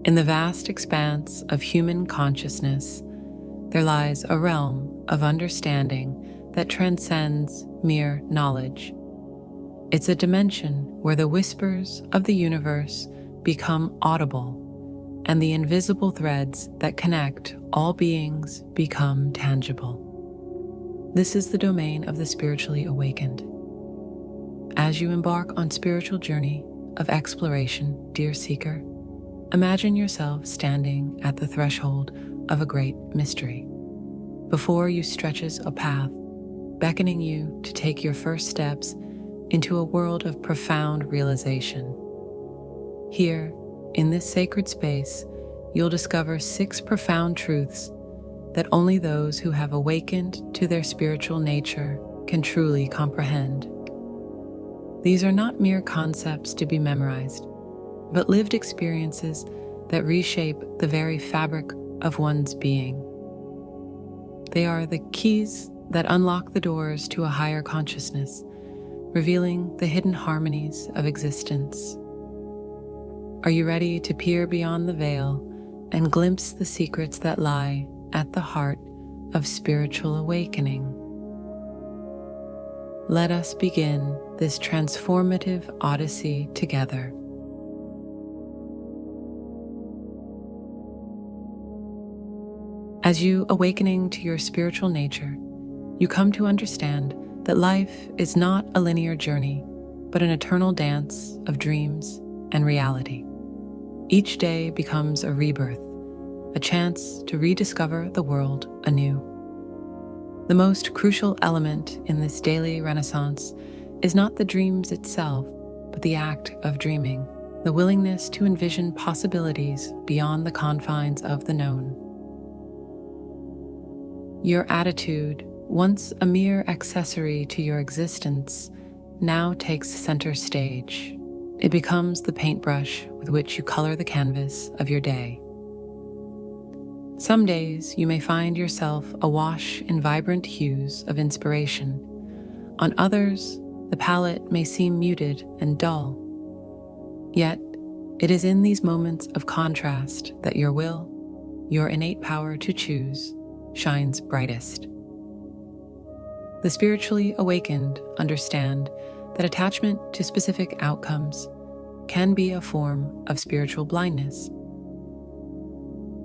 In the vast expanse of human consciousness, there lies a realm of understanding that transcends mere knowledge. It's a dimension where the whispers of the universe become audible, and the invisible threads that connect all beings become tangible. This is the domain of the spiritually awakened. As you embark on spiritual journey of exploration, dear seeker, imagine yourself standing at the threshold of a great mystery. Before you stretches a path, beckoning you to take your first steps into a world of profound realization. Here, in this sacred space, you'll discover 6 profound truths that only those who have awakened to their spiritual nature can truly comprehend. These are not mere concepts to be memorized, but lived experiences that reshape the very fabric of one's being. They are the keys that unlock the doors to a higher consciousness, revealing the hidden harmonies of existence. Are you ready to peer beyond the veil and glimpse the secrets that lie at the heart of spiritual awakening? Let us begin this transformative odyssey together. As you awakening to your spiritual nature, you come to understand that life is not a linear journey, but an eternal dance of dreams and reality. Each day becomes a rebirth, a chance to rediscover the world anew. The most crucial element in this daily renaissance is not the dreams itself, but the act of dreaming, the willingness to envision possibilities beyond the confines of the known. Your attitude, once a mere accessory to your existence, now takes center stage. It becomes the paintbrush with which you color the canvas of your day. Some days you may find yourself awash in vibrant hues of inspiration. On others, the palette may seem muted and dull. Yet, it is in these moments of contrast that your will, your innate power to choose, shines brightest. The spiritually awakened understand that attachment to specific outcomes can be a form of spiritual blindness.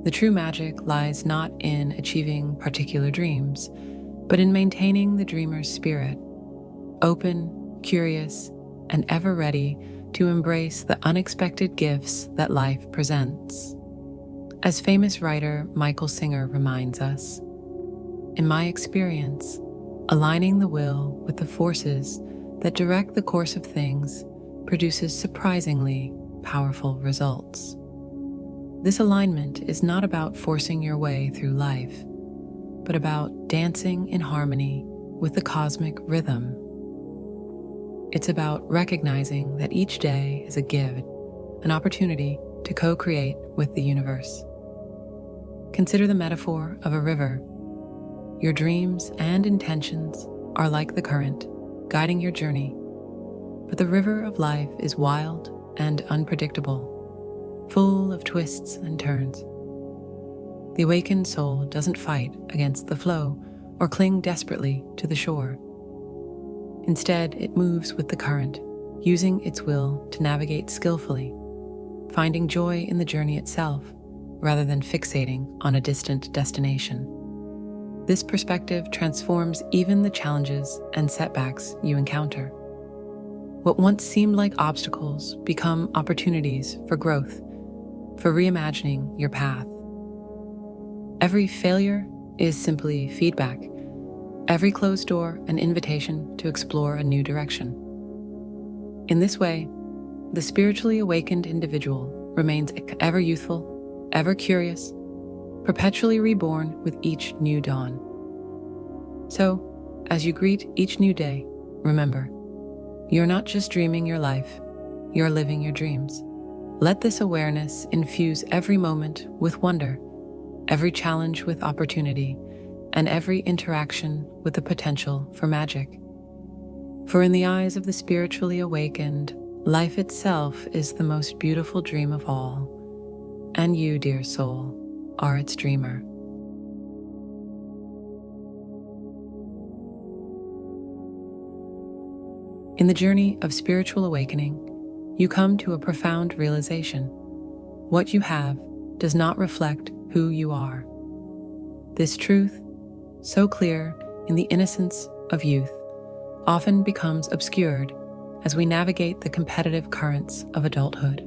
The true magic lies not in achieving particular dreams, but in maintaining the dreamer's spirit, open, curious, and ever ready to embrace the unexpected gifts that life presents. As famous writer Michael Singer reminds us, in my experience, aligning the will with the forces that direct the course of things produces surprisingly powerful results. This alignment is not about forcing your way through life, but about dancing in harmony with the cosmic rhythm. It's about recognizing that each day is a gift, an opportunity to co-create with the universe. Consider the metaphor of a river. Your dreams and intentions are like the current, guiding your journey. But the river of life is wild and unpredictable, full of twists and turns. The awakened soul doesn't fight against the flow or cling desperately to the shore. Instead, it moves with the current, using its will to navigate skillfully, finding joy in the journey itself rather than fixating on a distant destination. This perspective transforms even the challenges and setbacks you encounter. What once seemed like obstacles become opportunities for growth, for reimagining your path. Every failure is simply feedback. Every closed door an invitation to explore a new direction. In this way, the spiritually awakened individual remains ever youthful, ever curious, perpetually reborn with each new dawn. So, as you greet each new day, remember, you're not just dreaming your life, you're living your dreams. Let this awareness infuse every moment with wonder, every challenge with opportunity, and every interaction with the potential for magic. For in the eyes of the spiritually awakened, life itself is the most beautiful dream of all, and you, dear soul, are its dreamer. In the journey of spiritual awakening, you come to a profound realization. What you have does not reflect who you are. This truth, so clear in the innocence of youth, often becomes obscured as we navigate the competitive currents of adulthood.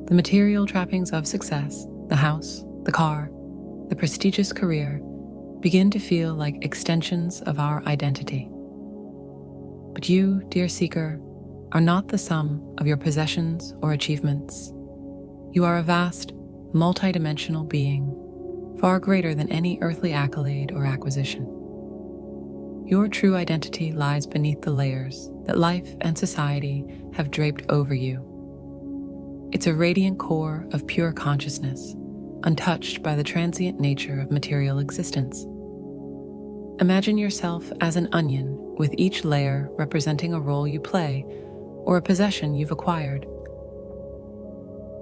The material trappings of success, the house, the car, the prestigious career, begin to feel like extensions of our identity. But you, dear seeker, are not the sum of your possessions or achievements. You are a vast, multidimensional being, far greater than any earthly accolade or acquisition. Your true identity lies beneath the layers that life and society have draped over you. It's a radiant core of pure consciousness, untouched by the transient nature of material existence. Imagine yourself as an onion, with each layer representing a role you play or a possession you've acquired.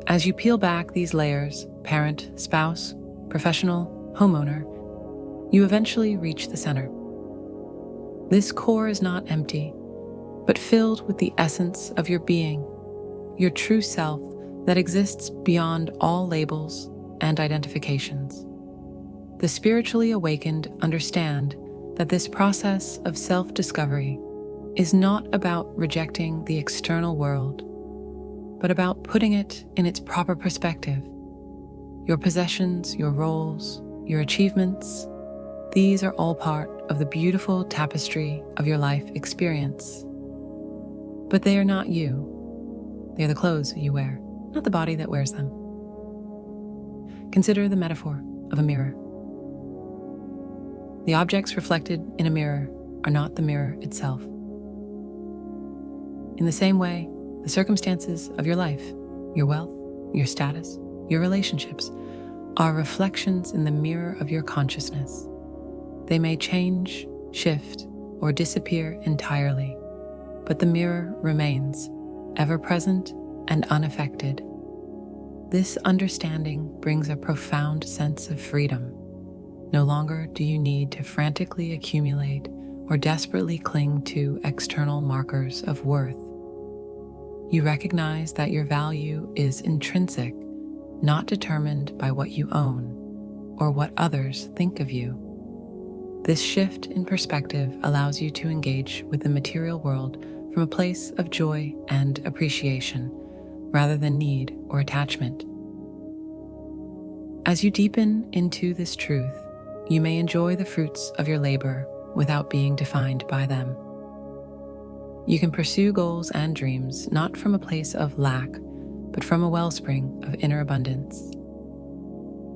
As you peel back these layers, parent, spouse, professional, homeowner, you eventually reach the center. This core is not empty, but filled with the essence of your being, your true self that exists beyond all labels and identifications. The spiritually awakened understand that this process of self-discovery is not about rejecting the external world, but about putting it in its proper perspective. Your possessions, your roles, your achievements, these are all part of the beautiful tapestry of your life experience. But they are not you. They are the clothes you wear, not the body that wears them. Consider the metaphor of a mirror. The objects reflected in a mirror are not the mirror itself. In the same way, the circumstances of your life, your wealth, your status, your relationships, are reflections in the mirror of your consciousness. They may change, shift, or disappear entirely, but the mirror remains, ever present and unaffected. This understanding brings a profound sense of freedom. No longer do you need to frantically accumulate or desperately cling to external markers of worth. You recognize that your value is intrinsic, not determined by what you own or what others think of you. This shift in perspective allows you to engage with the material world from a place of joy and appreciation, rather than need or attachment. As you deepen into this truth, you may enjoy the fruits of your labor without being defined by them. You can pursue goals and dreams not from a place of lack, but from a wellspring of inner abundance.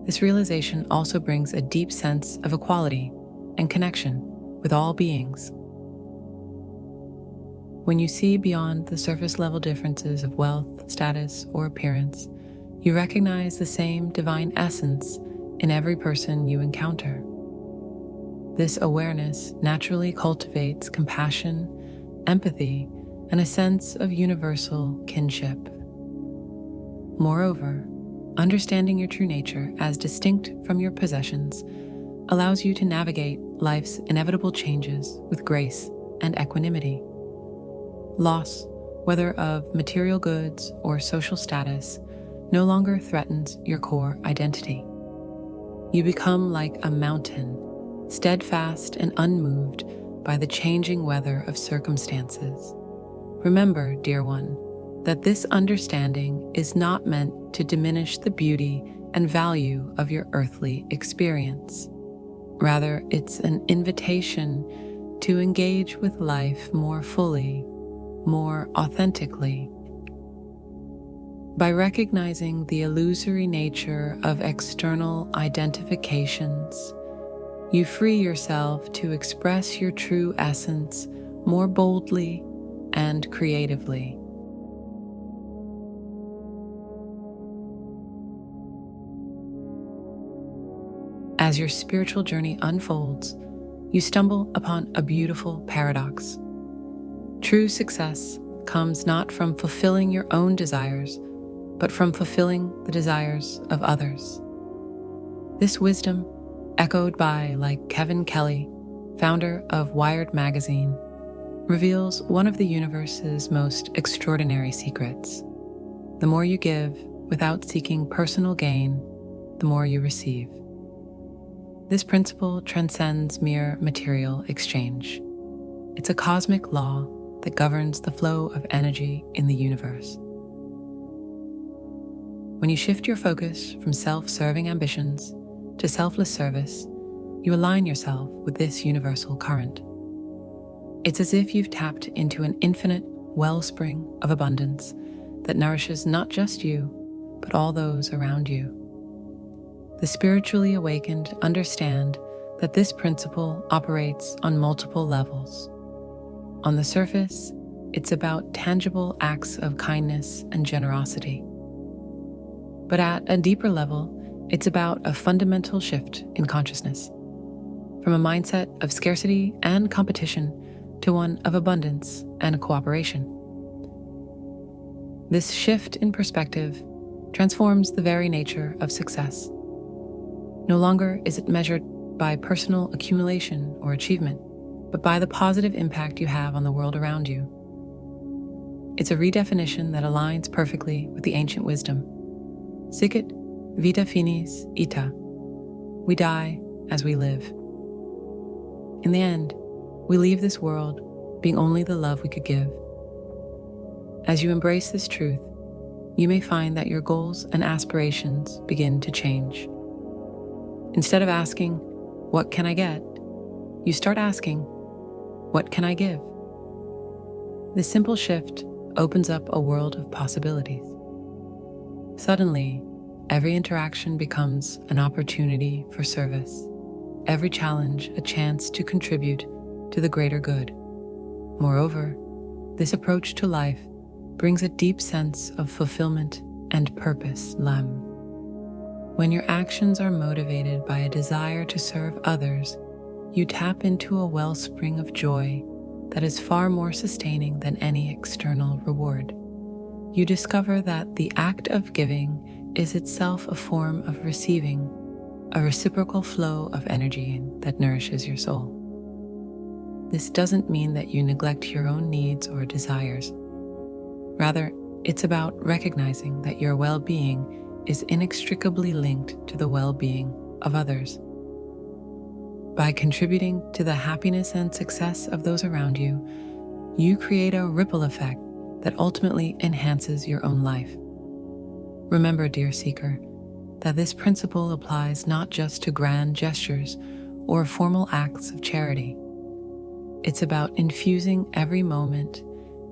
This realization also brings a deep sense of equality and connection with all beings. When you see beyond the surface-level differences of wealth, status, or appearance, you recognize the same divine essence in every person you encounter. This awareness naturally cultivates compassion, empathy, and a sense of universal kinship. Moreover, understanding your true nature as distinct from your possessions allows you to navigate life's inevitable changes with grace and equanimity. Loss, whether of material goods or social status, no longer threatens your core identity. You become like a mountain, steadfast and unmoved by the changing weather of circumstances. Remember, dear one, that this understanding is not meant to diminish the beauty and value of your earthly experience. Rather, it's an invitation to engage with life more fully, more authentically. By recognizing the illusory nature of external identifications, you free yourself to express your true essence more boldly and creatively. As your spiritual journey unfolds, you stumble upon a beautiful paradox. True success comes not from fulfilling your own desires, but from fulfilling the desires of others. This wisdom, echoed by, like Kevin Kelly, founder of Wired magazine, reveals one of the universe's most extraordinary secrets. The more you give without seeking personal gain, the more you receive. This principle transcends mere material exchange. It's a cosmic law that governs the flow of energy in the universe. When you shift your focus from self-serving ambitions to selfless service, you align yourself with this universal current. It's as if you've tapped into an infinite wellspring of abundance that nourishes not just you, but all those around you. The spiritually awakened understand that this principle operates on multiple levels. On the surface, it's about tangible acts of kindness and generosity. But at a deeper level, it's about a fundamental shift in consciousness, from a mindset of scarcity and competition to one of abundance and cooperation. This shift in perspective transforms the very nature of success. No longer is it measured by personal accumulation or achievement, but by the positive impact you have on the world around you. It's a redefinition that aligns perfectly with the ancient wisdom. Sicut vita finis ita. We die as we live. In the end, we leave this world being only the love we could give. As you embrace this truth, you may find that your goals and aspirations begin to change. Instead of asking, "What can I get?" you start asking, "What can I give?" This simple shift opens up a world of possibilities. Suddenly, every interaction becomes an opportunity for service, every challenge a chance to contribute to the greater good. Moreover, this approach to life brings a deep sense of fulfillment and purpose. When your actions are motivated by a desire to serve others, you tap into a wellspring of joy that is far more sustaining than any external reward. You discover that the act of giving is itself a form of receiving, a reciprocal flow of energy that nourishes your soul. This doesn't mean that you neglect your own needs or desires. Rather, it's about recognizing that your well-being is inextricably linked to the well-being of others. By contributing to the happiness and success of those around you, you create a ripple effect that ultimately enhances your own life. Remember, dear seeker, that this principle applies not just to grand gestures or formal acts of charity. It's about infusing every moment,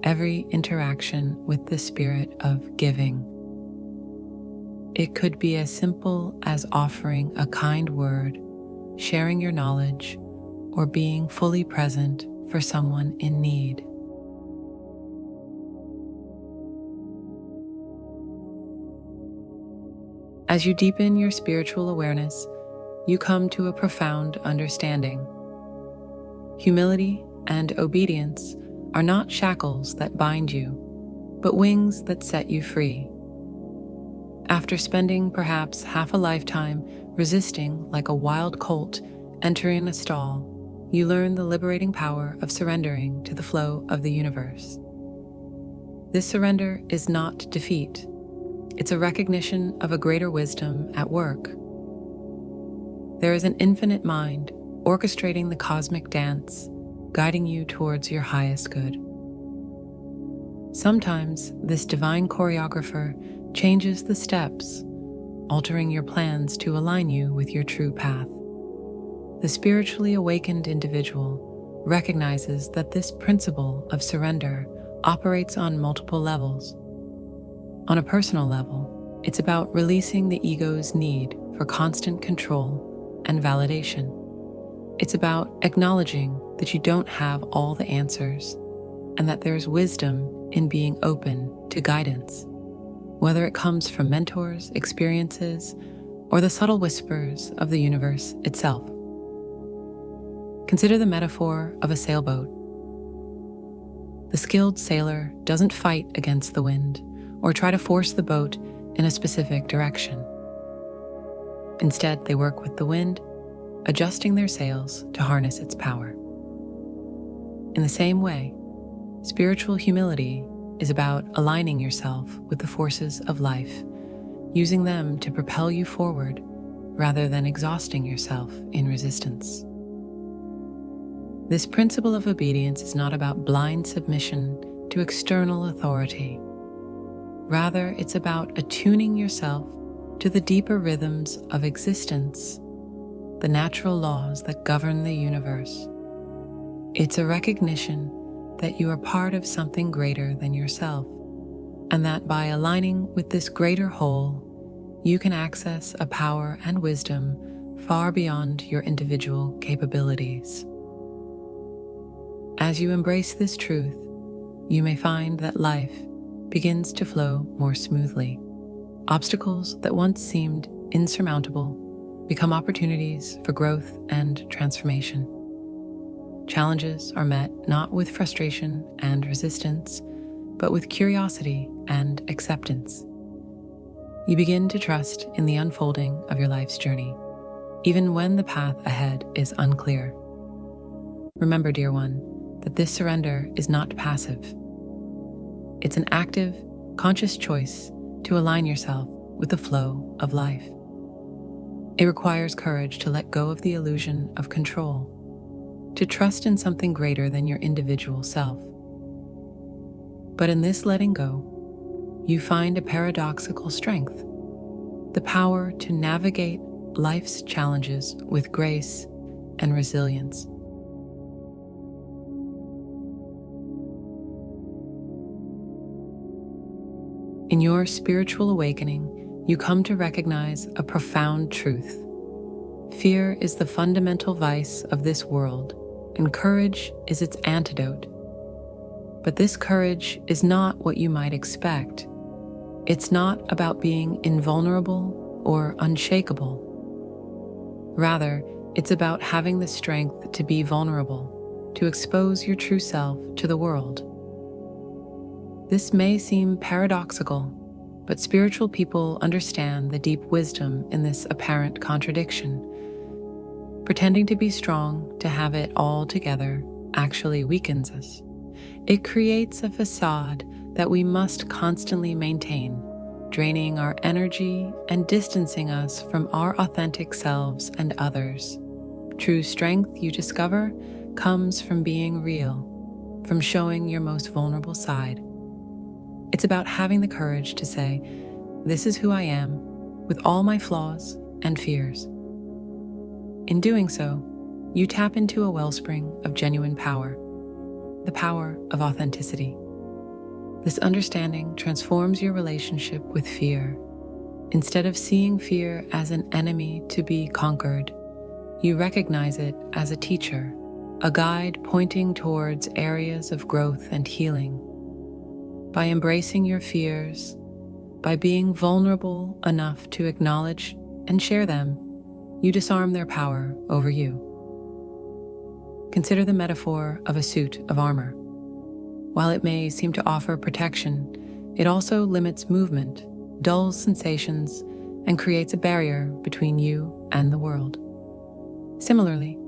every interaction with the spirit of giving. It could be as simple as offering a kind word, sharing your knowledge, or being fully present for someone in need. As you deepen your spiritual awareness, you come to a profound understanding. Humility and obedience are not shackles that bind you, but wings that set you free. After spending perhaps half a lifetime resisting like a wild colt entering a stall, you learn the liberating power of surrendering to the flow of the universe. This surrender is not defeat. It's a recognition of a greater wisdom at work. There is an infinite mind orchestrating the cosmic dance, guiding you towards your highest good. Sometimes this divine choreographer changes the steps, altering your plans to align you with your true path. The spiritually awakened individual recognizes that this principle of surrender operates on multiple levels. On a personal level, it's about releasing the ego's need for constant control and validation. It's about acknowledging that you don't have all the answers and that there's wisdom in being open to guidance, whether it comes from mentors, experiences, or the subtle whispers of the universe itself. Consider the metaphor of a sailboat. The skilled sailor doesn't fight against the wind or try to force the boat in a specific direction. Instead, they work with the wind, adjusting their sails to harness its power. In the same way, spiritual humility is about aligning yourself with the forces of life, using them to propel you forward rather than exhausting yourself in resistance. This principle of obedience is not about blind submission to external authority. Rather, it's about attuning yourself to the deeper rhythms of existence, the natural laws that govern the universe. It's a recognition that you are part of something greater than yourself, and that by aligning with this greater whole, you can access a power and wisdom far beyond your individual capabilities. As you embrace this truth, you may find that life begins to flow more smoothly. Obstacles that once seemed insurmountable become opportunities for growth and transformation. Challenges are met not with frustration and resistance, but with curiosity and acceptance. You begin to trust in the unfolding of your life's journey, even when the path ahead is unclear. Remember, dear one, that this surrender is not passive. It's an active, conscious choice to align yourself with the flow of life. It requires courage to let go of the illusion of control, to trust in something greater than your individual self. But in this letting go, you find a paradoxical strength, the power to navigate life's challenges with grace and resilience. In your spiritual awakening, you come to recognize a profound truth. Fear is the fundamental vice of this world, and courage is its antidote. But this courage is not what you might expect. It's not about being invulnerable or unshakable. Rather, it's about having the strength to be vulnerable, to expose your true self to the world. This may seem paradoxical, but spiritual people understand the deep wisdom in this apparent contradiction. Pretending to be strong, to have it all together, actually weakens us. It creates a facade that we must constantly maintain, draining our energy and distancing us from our authentic selves and others. True strength, you discover, comes from being real, from showing your most vulnerable side. It's about having the courage to say, "This is who I am, with all my flaws and fears." In doing so, you tap into a wellspring of genuine power, the power of authenticity. This understanding transforms your relationship with fear. Instead of seeing fear as an enemy to be conquered, you recognize it as a teacher, a guide pointing towards areas of growth and healing. By embracing your fears, by being vulnerable enough to acknowledge and share them, you disarm their power over you. Consider the metaphor of a suit of armor. While it may seem to offer protection, it also limits movement, dulls sensations, and creates a barrier between you and the world. Similarly,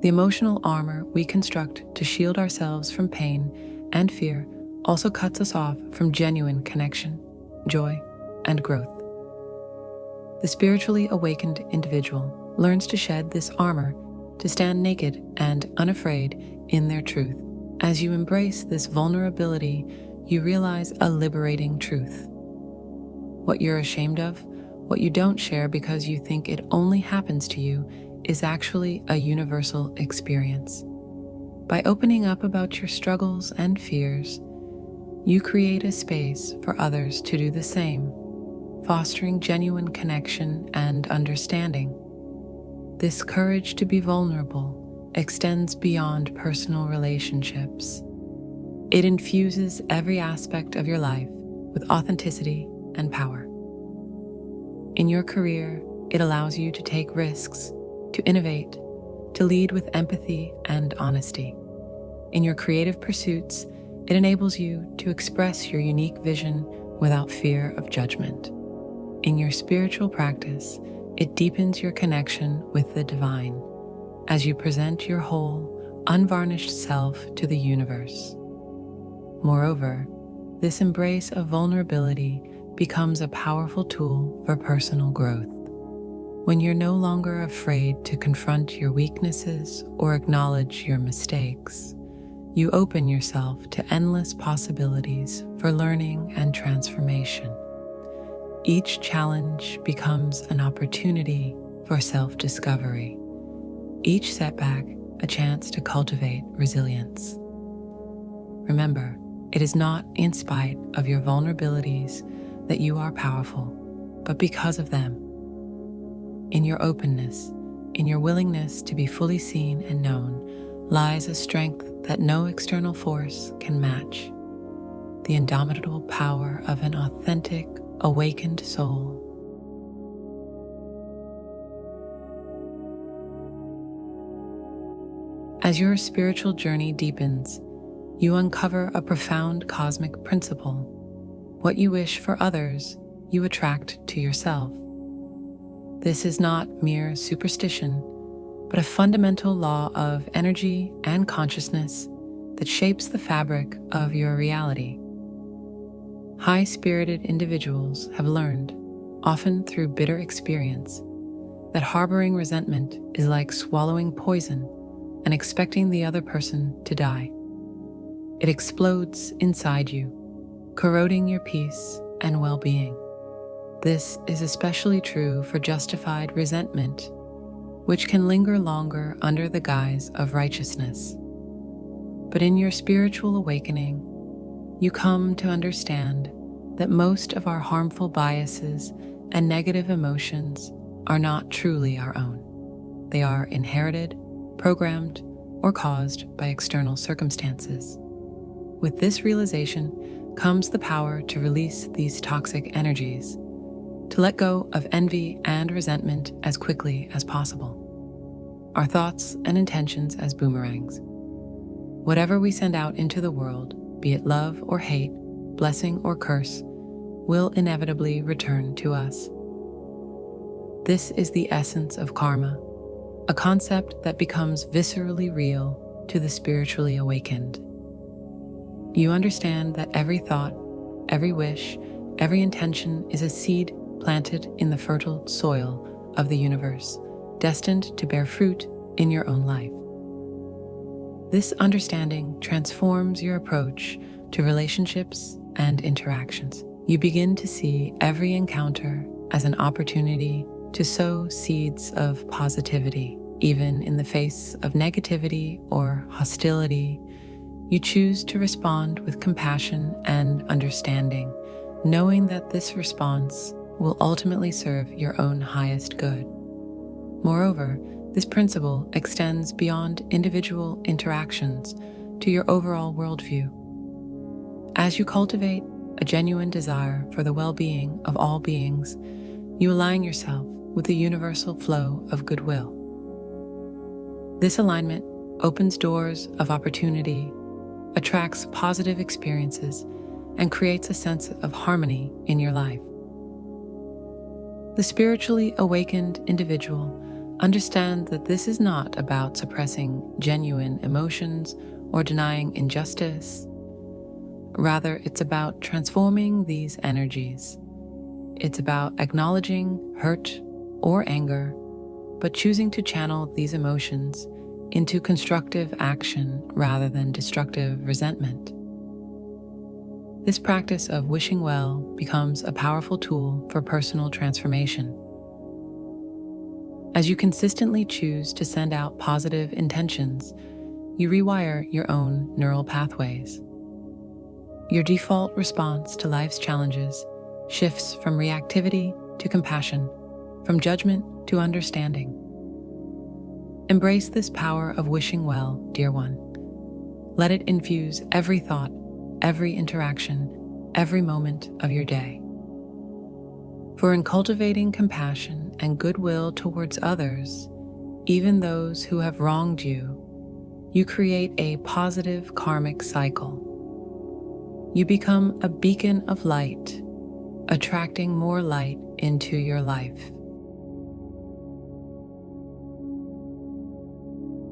the emotional armor we construct to shield ourselves from pain and fear also cuts us off from genuine connection, joy, and growth. The spiritually awakened individual learns to shed this armor, to stand naked and unafraid in their truth. As you embrace this vulnerability, you realize a liberating truth. What you're ashamed of, what you don't share because you think it only happens to you, is actually a universal experience. By opening up about your struggles and fears, you create a space for others to do the same, fostering genuine connection and understanding. This courage to be vulnerable extends beyond personal relationships. It infuses every aspect of your life with authenticity and power. In your career, it allows you to take risks, to innovate, to lead with empathy and honesty. In your creative pursuits, it enables you to express your unique vision without fear of judgment. In your spiritual practice, it deepens your connection with the divine as you present your whole, unvarnished self to the universe. Moreover, this embrace of vulnerability becomes a powerful tool for personal growth. When you're no longer afraid to confront your weaknesses or acknowledge your mistakes, you open yourself to endless possibilities for learning and transformation. Each challenge becomes an opportunity for self-discovery, each setback a chance to cultivate resilience. Remember, it is not in spite of your vulnerabilities that you are powerful, but because of them. In your openness, in your willingness to be fully seen and known, lies a strength that no external force can match. The indomitable power of an authentic, awakened soul. As your spiritual journey deepens, you uncover a profound cosmic principle. What you wish for others, you attract to yourself. This is not mere superstition, but a fundamental law of energy and consciousness that shapes the fabric of your reality. High-spirited individuals have learned, often through bitter experience, that harboring resentment is like swallowing poison and expecting the other person to die. It explodes inside you, corroding your peace and well-being. This is especially true for justified resentment, which can linger longer under the guise of righteousness. But in your spiritual awakening, you come to understand that most of our harmful biases and negative emotions are not truly our own. They are inherited, programmed, or caused by external circumstances. With this realization comes the power to release these toxic energies, to let go of envy and resentment as quickly as possible. Our thoughts and intentions as boomerangs. Whatever we send out into the world, be it love or hate, blessing or curse, will inevitably return to us. This is the essence of karma, a concept that becomes viscerally real to the spiritually awakened. You understand that every thought, every wish, every intention is a seed planted in the fertile soil of the universe, destined to bear fruit in your own life. This understanding transforms your approach to relationships and interactions. You begin to see every encounter as an opportunity to sow seeds of positivity. Even in the face of negativity or hostility, you choose to respond with compassion and understanding, knowing that this response will ultimately serve your own highest good. Moreover, this principle extends beyond individual interactions to your overall worldview. As you cultivate a genuine desire for the well-being of all beings, you align yourself with the universal flow of goodwill. This alignment opens doors of opportunity, attracts positive experiences, and creates a sense of harmony in your life. The spiritually awakened individual understands that this is not about suppressing genuine emotions or denying injustice. Rather, it's about transforming these energies. It's about acknowledging hurt or anger, but choosing to channel these emotions into constructive action rather than destructive resentment. This practice of wishing well becomes a powerful tool for personal transformation. As you consistently choose to send out positive intentions, you rewire your own neural pathways. Your default response to life's challenges shifts from reactivity to compassion, from judgment to understanding. Embrace this power of wishing well, dear one. Let it infuse every thought, every interaction, every moment of your day. For in cultivating compassion and goodwill towards others, even those who have wronged you, you create a positive karmic cycle. You become a beacon of light, attracting more light into your life.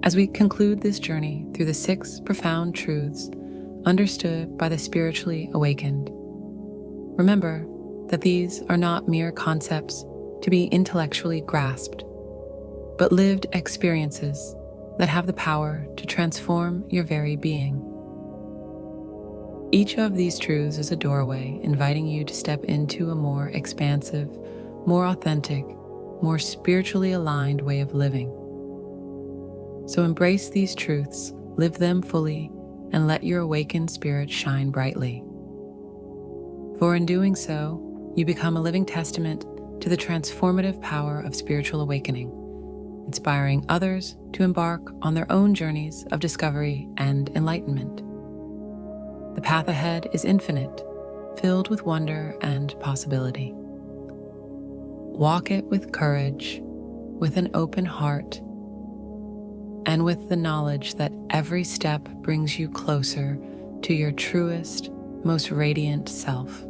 As we conclude this journey through the 6 profound truths understood by the spiritually awakened, remember that these are not mere concepts to be intellectually grasped, but lived experiences that have the power to transform your very being. Each of these truths is a doorway inviting you to step into a more expansive, more authentic, more spiritually aligned way of living. So embrace these truths, live them fully, and let your awakened spirit shine brightly. For in doing so, you become a living testament to the transformative power of spiritual awakening, inspiring others to embark on their own journeys of discovery and enlightenment. The path ahead is infinite, filled with wonder and possibility. Walk it with courage, with an open heart, and with the knowledge that every step brings you closer to your truest, most radiant self.